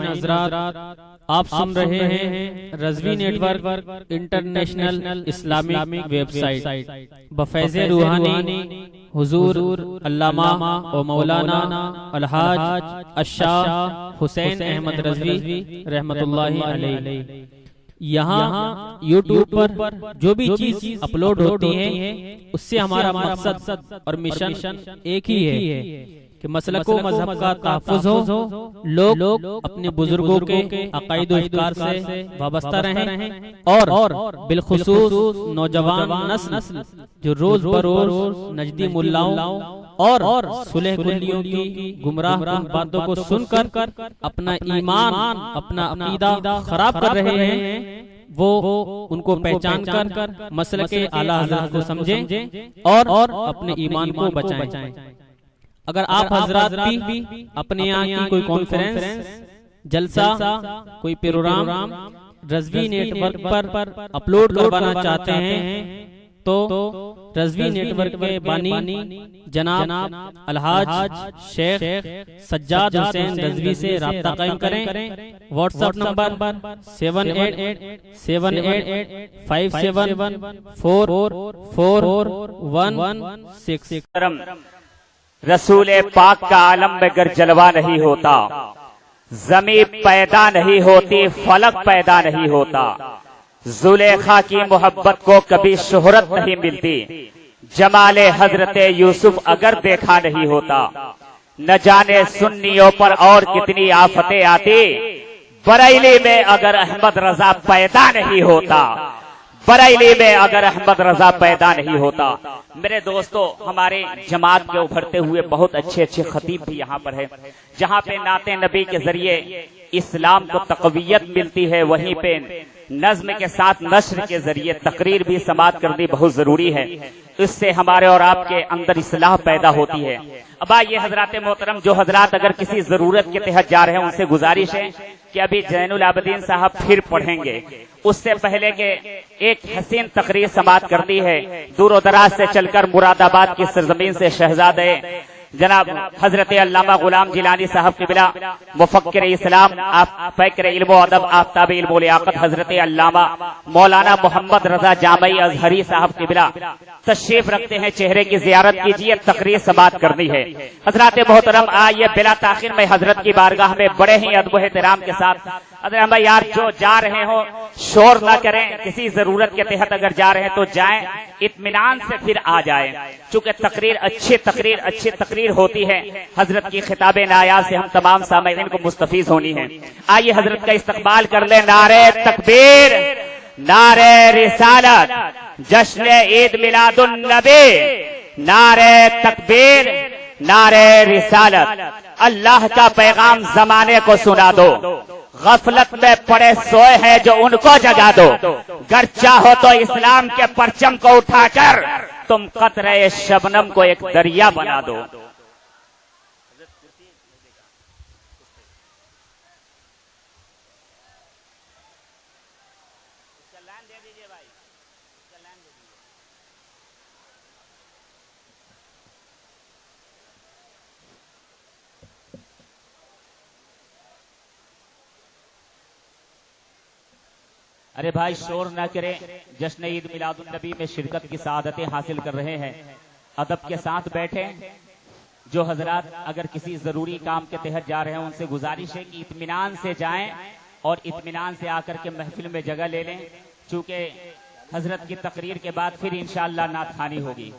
سامعین حضرات، آپ سن رہے ہیں Rizvi network international Islamic website بفیض روحانی حضور علامہ و مولانا الحاج الشاہ حسین احمد رضوی رحمت اللہ علیہ۔ یہاں یوٹیوب پر جو بھی چیز اپلوڈ ہوتی ہے اس سے ہمارا مقصد اور مشن ایک ہی ہے کہ مسلک و مذہب کا تحفظ ہو، لوگ اپنے بزرگوں کے عقائد و افکار سے وابستہ رہیں اور بالخصوص نوجوان نسل جو روز بروز نجدی ملاؤں اور صلح کلیوں کی گمراہ کن باتوں کو سن کر اپنا ایمان اپنا عقیدہ خراب کر رہے ہیں، وہ ان کو پہچان کر مسلک اعلیٰ حضرت کو سمجھیں اور اپنے ایمان کو بچائیں۔ اگر آپ حضرات بھی اپنے یہاں کی کوئی کانفرنس، جلسہ، کوئی پروگرام رضوی نیٹ ورک پر اپلوڈ کروانا چاہتے ہیں تو رضوی نیٹ ورک کے بانی جناب الحاج شیخ سجاد حسین رضوی سے رابطہ قائم کریں۔ What's app number 787857844116۔ رسول پاک کا عالم میں گر جلوہ نہیں ہوتا، زمین پیدا نہیں ہوتی، فلک پیدا نہیں ہوتا، زلیخا کی محبت کو کبھی شہرت نہیں ملتی، جمال حضرت یوسف اگر دیکھا نہیں ہوتا، نہ جانے سنیوں پر اور کتنی آفتیں آتی، بریلی میں اگر احمد رضا پیدا نہیں ہوتا، بریلی میں اگر احمد رضا پیدا نہیں ہوتا۔ میرے دوستو، ہمارے جماعت کے ابھرتے ہوئے بہت اچھے خطیب بھی یہاں پر ہے، جہاں پہ نعت نبی کے ذریعے اسلام کو تقویت ملتی ہے، وہیں پہ نظم کے ساتھ نشر کے ذریعے تقریر بھی سماعت کرنی بہت ضروری ہے، اس سے ہمارے اور آپ کے اندر اصلاح پیدا ہوتی ہے۔ اب یہ حضرات محترم، جو حضرات اگر کسی ضرورت کے تحت جا رہے ہیں، ان سے گزارش ہے کہ ابھی زین العابدین صاحب پھر پڑھیں گے، اس سے پہلے کہ ایک حسین تقریر سماعت کرنی ہے، دور و دراز سے چل کر مراد آباد کی سرزمین سے شہزادے جناب حضرت علامہ غلام جیلانی صاحب قبلہ مفکر اسلام، فکر علم و ادب، آفتاب علم و لیاقت حضرت علامہ مولانا محمد رضا جامعی ازہری صاحب قبلہ تشریف رکھتے ہیں، چہرے کی زیارت کیجیے، تقریر سماعت کرنی ہے۔ حضرات محترم، آئیے بلا تاخیر میں حضرت کی بارگاہ میں بڑے ہی ادب و احترام کے ساتھ حضرت یار جو جا رہے ہوں شور نہ کریں، کسی ضرورت کے تحت اگر جا رہے ہیں تو جائیں، اطمینان سے پھر آ جائیں، چونکہ تقریر اچھی تقریر ہوتی ہے۔ حضرت کی خطاب نایاب سے ہم تمام سامعین کو مستفیض ہونی ہے۔ آئیے حضرت کا استقبال کر لیں۔ نعرہ تکبیر، نعرہ رسالت، جشن عید میلاد النبی، نعرہ تکبیر، نعرہ رسالت۔ اللہ کا پیغام زمانے کو سنا دو، غفلت میں پڑے سوئے ہیں جو ان کو جگا دو، گر چاہو تو اسلام کے پرچم کو اٹھا کر تم قطرہ شبنم کو ایک دریا بنا دو۔ ارے بھائی شور نہ کریں، جشن عید میلاد النبی میں شرکت کی سعادتیں حاصل کر رہے ہیں، ادب کے ساتھ بیٹھیں۔ جو حضرات اگر کسی ضروری کام کے تحت جا رہے ہیں، ان سے گزارش ہے کہ اطمینان سے جائیں اور اطمینان سے آ کر کے محفل میں جگہ لے لیں، چونکہ حضرت کی تقریر کے بعد پھر انشاءاللہ نعت خوانی ہوگی۔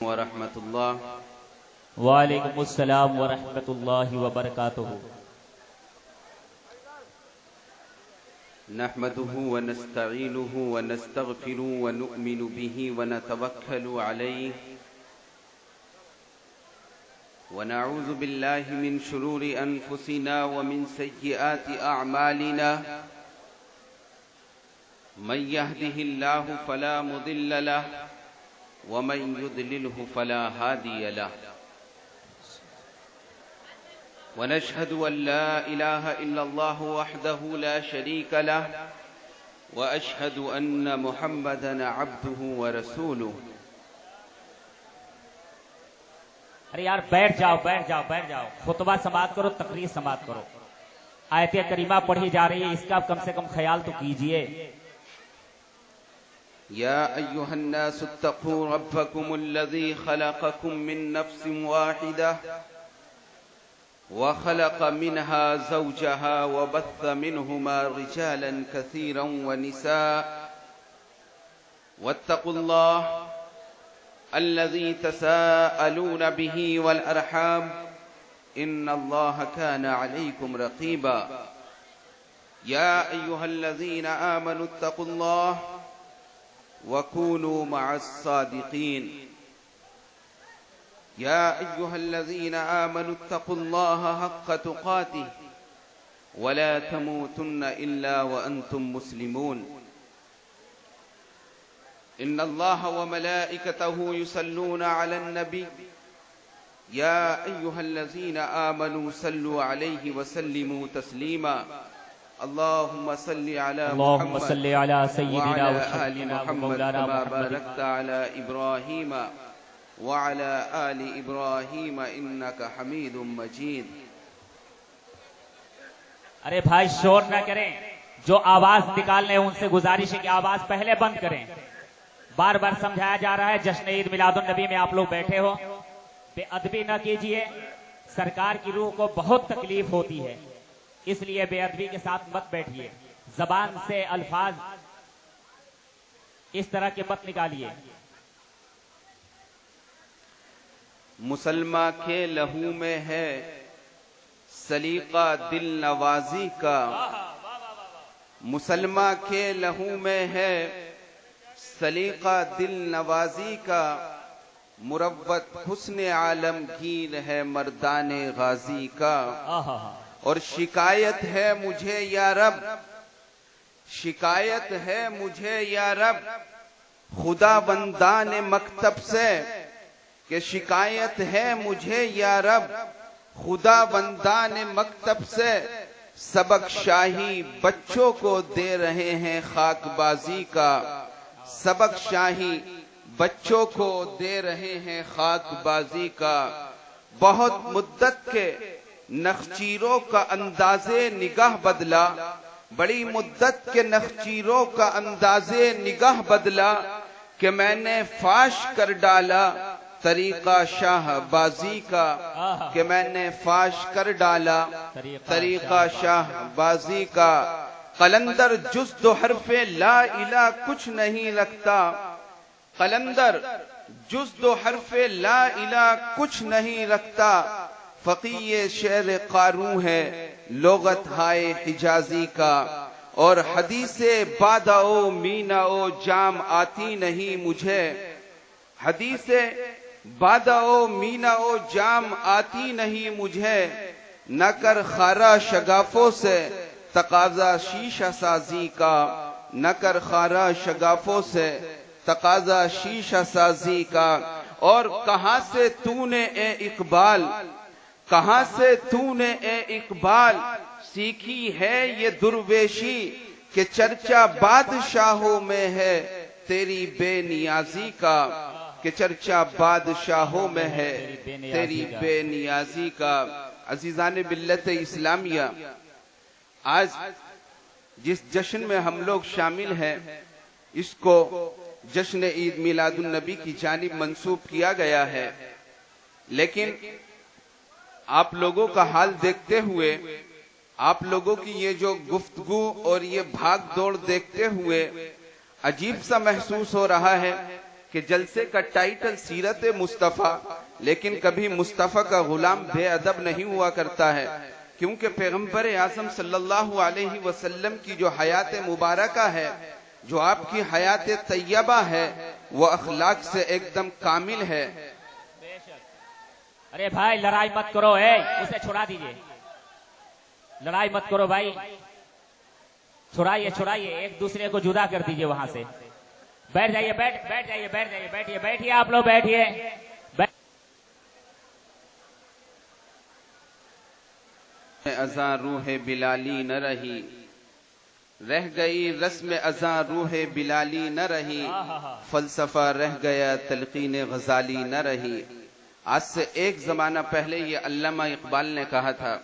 ورحمۃ اللہ۔ وعلیکم السلام ورحمۃ اللہ وبرکاتہ۔ نحمده ونستعینه ونستغفره ونؤمن به ونتوکل علیه ونعوذ بالله من شرور انفسنا ومن سیئات اعمالنا من يهده الله فلا مضل له ومن يضلله فلا هادي له ونشهد أن لا إله إلا الله وحده لا شريك له وأشهد أن محمدًا عبده ورسوله. ارے یار بیٹھ جاؤ خطبہ سماعت کرو، تقریر سماعت کرو. آیت کریمہ پڑھی جا رہی ہے، اس کا کم سے کم خیال تو کیجئے. يا أيها الناس اتقوا ربكم الذي خلقكم من نفس واحدة وخلق منها زوجها وبث منهما رجالا كثيرا ونساء واتقوا الله الذي تساءلون به والأرحام إن الله كان عليكم رقيبا. يا أيها الذين آمنوا اتقوا الله وكونوا مع الصادقين. يا أيها الذين آمنوا اتقوا الله حق تقاته ولا تموتن إلا وأنتم مسلمون. إن الله وملائكته يصلون على النبي يا أيها الذين آمنوا صلوا عليه وسلموا تسليما. اللهم صل على سيدنا وعلى آل محمد كما باركت على إبراهيم وعلى آل إبراهيم إنك حميد مجيد. ارے بھائی شور نہ کریں، جو آواز نکالنے ان سے گزارش ہے کہ آواز پہلے بند کریں. بار بار سمجھایا جا رہا ہے جشن عید میلاد النبی میں آپ لوگ بیٹھے ہو، بے ادبی نہ کیجئے. سرکار کی روح کو بہت تکلیف ہوتی ہے، اس لیے بے ادبی کے ساتھ مت بیٹھیے. زبان سے الفاظ اس طرح کے مت نکالیے. مسلمہ کے لہو میں ہے سلیقہ دل نوازی کا. مسلمہ کے لہو میں ہے سلیقہ دل نوازی کا. مروت حسن عالمگیر ہے مردان غازی کا. اور شکایت ہے مجھے یا رب، شکایت ہے مجھے یا رب خدا بندان مکتب سے، کہ شکایت ہے مجھے یا رب خدا بندان مکتب سے. سبق شاہی بچوں کو دے رہے ہیں خاک بازی کا. سبق شاہی بچوں کو دے رہے ہیں خاک بازی کا. بہت مدت کے نخچیروں کا انداز نگاہ بدلا، بڑی مدت کے نخچیروں کا انداز نگاہ بدلا، کہ میں نے فاش کر ڈالا طریقہ شاہ بازی کا. کہ میں نے فاش کر ڈالا طریقہ شاہ بازی کا. قلندر جز دو حرف لا الہ کچھ نہیں رکھتا. قلندر جز دو حرف لا الہ کچھ نہیں رکھتا. فقیہ شعر قاروں ہے لغت ہائے حجازی کا. اور حدیث باداؤ میناؤ جام آتی نہیں مجھے. حدیث باداؤ میناؤ جام آتی نہیں مجھے. نہ کر خارا شگافوں سے تقاضا شیشہ سازی کا. نہ کر خارا شگافوں سے تقاضا شیشہ سازی کا. اور کہاں سے تو نے اے اقبال، کہاں سے تو نے اے اقبال سیکھی ہے یہ درویشی، کہ چرچا بادشاہوں میں ہے تیری بے نیازی کا. کہ چرچا بادشاہوں میں ہے تیری بے نیازی کا. عزیزان ملت اسلامیہ، آج جس جشن میں ہم لوگ شامل ہیں اس کو جشن عید میلاد النبی کی جانب منسوب کیا گیا ہے، لیکن آپ لوگوں کا حال دیکھتے ہوئے، آپ لوگوں کی یہ جو گفتگو اور یہ بھاگ دوڑ دیکھتے ہوئے عجیب سا محسوس ہو رہا ہے کہ جلسے کا ٹائٹل سیرت مصطفیٰ، لیکن کبھی مصطفیٰ کا غلام بے ادب نہیں ہوا کرتا ہے، کیونکہ پیغمبر اعظم صلی اللہ علیہ وسلم کی جو حیات مبارکہ ہے، جو آپ کی حیات طیبہ ہے، وہ اخلاق سے ایک دم کامل ہے. ارے بھائی لڑائی مت کرو، اسے چھڑا دیجئے، لڑائی مت کرو بھائی. چھڑائیے چھڑائیے، ایک دوسرے کو جدا کر دیجئے وہاں سے. بیٹھ جائیے، بیٹھ جائیے، بیٹھیے، بیٹھیے آپ لوگ، بیٹھیے. ازاں روح بلالی نہ رہی، رہ گئی رسم ازاں روح بلالی نہ رہی، فلسفہ رہ گیا تلقین غزالی نہ رہی. آج سے ایک زمانہ پہلے یہ علامہ اقبال نے کہا تھا،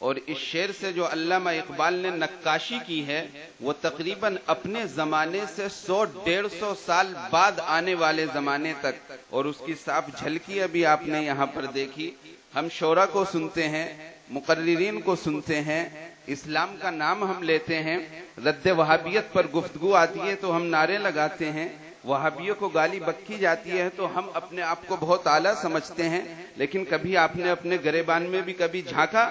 اور اس شعر سے جو علامہ اقبال نے نقاشی کی ہے وہ تقریباً اپنے زمانے سے 100-150 سال بعد آنے والے زمانے تک، اور اس کی صاف جھلکی ابھی آپ نے یہاں پر دیکھی. ہم شعراء کو سنتے ہیں، مقررین کو سنتے ہیں، اسلام کا نام ہم لیتے ہیں، رد وہابیت پر گفتگو آتی ہے تو ہم نعرے لگاتے ہیں، وہابیوں کو گالی بکی جاتی ہے تو ہم اپنے آپ کو بہت اعلیٰ سمجھتے ہیں. لیکن کبھی آپ نے اپنے گریبان میں بھی کبھی جھانکا؟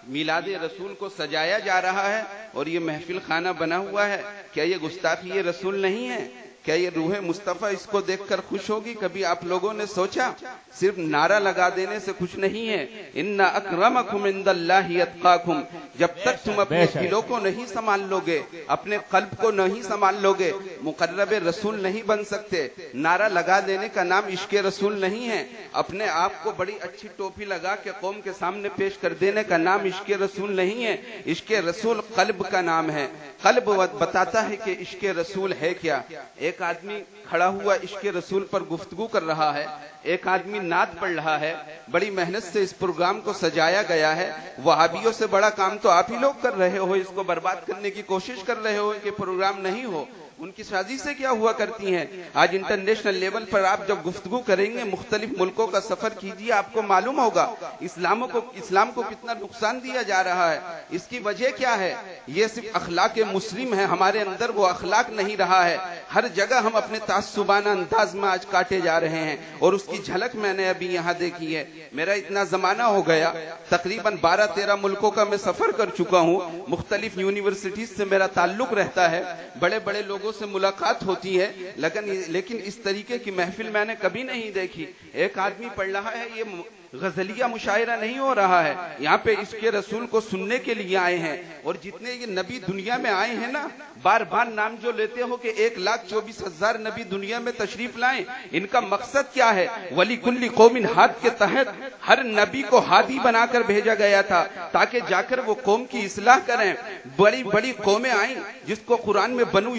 میلاد رسول کو سجایا جا رہا ہے اور یہ محفل خانہ بنا ہوا ہے. کیا یہ گستاخی رسول نہیں ہے؟ کیا یہ روح مصطفیٰ اس کو دیکھ کر خوش ہوگی؟ کبھی آپ لوگوں نے سوچا؟ صرف نعرہ لگا دینے سے کچھ نہیں ہے. ان اکرمکم عند اللہ اتقاکم. جب تک تم اپنے دلوں کو نہیں سنبھال لوگے، اپنے قلب کو نہیں سنبھال لوگے، مقرب رسول نہیں بن سکتے. نعرہ لگا دینے کا نام عشق رسول نہیں ہے. اپنے آپ کو بڑی اچھی ٹوپی لگا کے قوم کے سامنے پیش کر دینے کا نام عشق رسول نہیں ہے. عشق رسول قلب کا نام ہے. قلب بتاتا ہے کہ عشق رسول ہے کیا. ایک آدمی کھڑا ہوا عشق رسول پر گفتگو کر رہا ہے، ایک آدمی نعت پڑھ رہا ہے. بڑی محنت سے اس پروگرام کو سجایا گیا ہے. وہابیوں سے بڑا کام تو آپ ہی لوگ کر رہے ہو، اس کو برباد کرنے کی کوشش کر رہے ہو کہ پروگرام نہیں ہو. ان کی سازشیں کیا ہوا کرتی ہیں؟ آج انٹرنیشنل لیول پر آپ جب گفتگو کریں گے، مختلف ملکوں کا سفر کیجیے، آپ کو معلوم ہوگا اسلام کو کتنا نقصان دیا جا رہا ہے. اس کی وجہ کیا ہے؟ یہ صرف اخلاق مسلم ہے، ہمارے اندر وہ اخلاق نہیں رہا ہے. ہر جگہ ہم اپنے تعصبانہ انداز میں آج کاٹے جا رہے ہیں، اور اس کی جھلک میں نے ابھی یہاں دیکھی ہے. میرا اتنا زمانہ ہو گیا، تقریباً 12-13 ملکوں کا میں سفر کر چکا ہوں. مختلف یونیورسٹیز سے میرا تعلق رہتا ہے، بڑے بڑے لوگوں سے ملاقات ہوتی ہے، لیکن اس طریقے کی محفل میں نے کبھی نہیں دیکھی. ایک آدمی پڑھ رہا ہے، یہ غزلیہ مشاعرہ نہیں ہو رہا ہے. یہاں پہ عشق رسول کو سننے کے لیے آئے ہیں. اور جتنے یہ نبی دنیا میں آئے ہیں نا، بار بار نام جو لیتے ہو کہ 1,24,000 نبی دنیا میں تشریف لائیں، ان کا مقصد کیا ہے؟ وَلِكُلِّ قَوْمٍ ہاد کے تحت ہر نبی کو ہادی بنا کر بھیجا گیا تھا تاکہ جا کر وہ قوم کی اصلاح کریں. بڑی بڑی قومیں آئیں جس کو قرآن میں بنو